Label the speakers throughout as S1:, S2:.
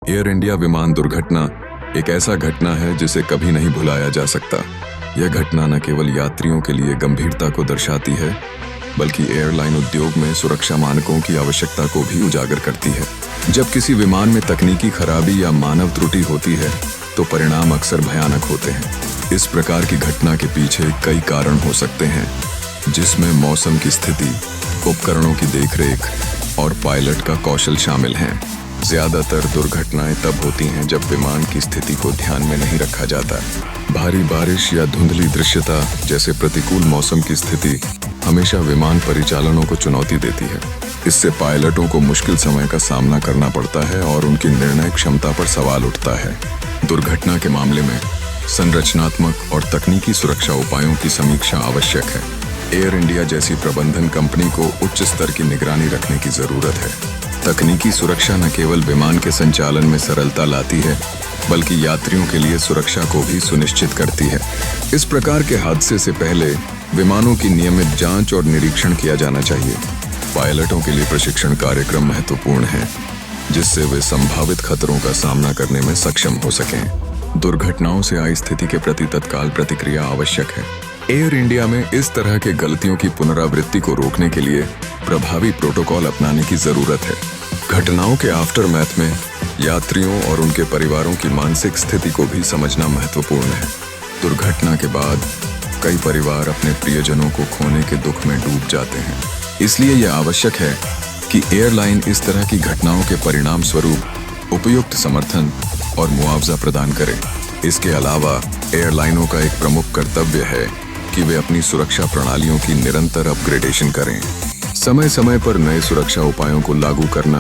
S1: Air India विमान दुर्घटना एक ऐसा घटना है जिसे कभी नहीं भुलाया जा सकता। यह घटना न केवल यात्रियों के लिए गंभीरता को दर्शाती है, बल्कि एयरलाइन उद्योग में सुरक्षा मानकों की आवश्यकता को भी उजागर करती है। जब किसी विमान में तकनीकी खराबी या मानव त्रुटि होती है, तो परिणाम अक्सर भयानक होते हैं। इस प्रकार की घटना के पीछे कई कारण हो सकते हैं, जिसमें मौसम की स्थिति, उपकरणों की देखरेख और पायलट का कौशल शामिल हैं। ज्यादातर दुर्घटनाएं तब होती हैं जब विमान की स्थिति को ध्यान में नहीं रखा जाता। भारी बारिश या धुंधली दृश्यता जैसे प्रतिकूल मौसम की स्थिति हमेशा विमान परिचालनों को चुनौती देती है। इससे पायलटों को मुश्किल समय का सामना करना पड़ता है और उनकी निर्णय क्षमता पर सवाल उठता है। दुर्घटना के मामले में संरचनात्मक और तकनीकी सुरक्षा उपायों की समीक्षा आवश्यक है। एयर इंडिया जैसी प्रबंधन कंपनी को उच्च स्तर की निगरानी रखने की जरूरत है। तकनीकी सुरक्षा न केवल विमान के संचालन में सरलता लाती है, बल्कि यात्रियों के लिए सुरक्षा को भी सुनिश्चित करती है। इस प्रकार के हादसे से पहले विमानों की नियमित जांच और निरीक्षण किया जाना चाहिए। पायलटों के लिए प्रशिक्षण कार्यक्रम महत्वपूर्ण है, जिससे वे संभावित खतरों का सामना करने में सक्षम हो सकें। दुर्घटनाओं से आई स्थिति के प्रति तत्काल प्रतिक्रिया आवश्यक है। एयर इंडिया में इस तरह के गलतियों की पुनरावृत्ति को रोकने के लिए प्रभावी प्रोटोकॉल अपनाने की जरूरत है। घटनाओं के आफ्टरमैथ में यात्रियों और उनके परिवारों की मानसिक स्थिति को भी समझना महत्वपूर्ण है। दुर्घटना के बाद कई परिवार अपने प्रियजनों को खोने के दुख में डूब जाते हैं। इसलिए यह आवश्यक है कि एयरलाइन इस तरह की घटनाओं के परिणाम स्वरूप उपयुक्त समर्थन और मुआवजा प्रदान करे। इसके अलावा एयरलाइनों का एक प्रमुख कर्तव्य है कि वे अपनी सुरक्षा प्रणालियों की निरंतर अपग्रेडेशन करें। समय समय पर नए सुरक्षा उपायों को लागू करना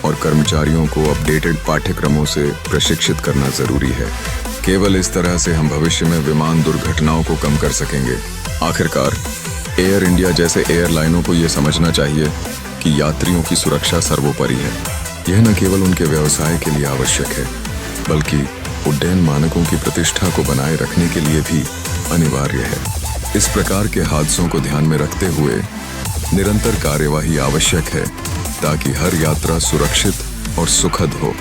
S1: और कर्मचारियों को अपडेटेड पाठ्यक्रमों से प्रशिक्षित करना जरूरी है। केवल इस तरह से हम भविष्य में विमान दुर्घटनाओं को कम कर सकेंगे। आखिरकार, एयर इंडिया जैसे एयरलाइनों को यह समझना चाहिए कि यात्रियों की सुरक्षा सर्वोपरि है। यह न केवल उनके व्यवसाय के लिए आवश्यक है, बल्कि उड्डयन मानकों की प्रतिष्ठा को बनाए रखने के लिए भी अनिवार्य है। इस प्रकार के हादसों को ध्यान में रखते हुए निरंतर कार्यवाही आवश्यक है, ताकि हर यात्रा सुरक्षित और सुखद हो।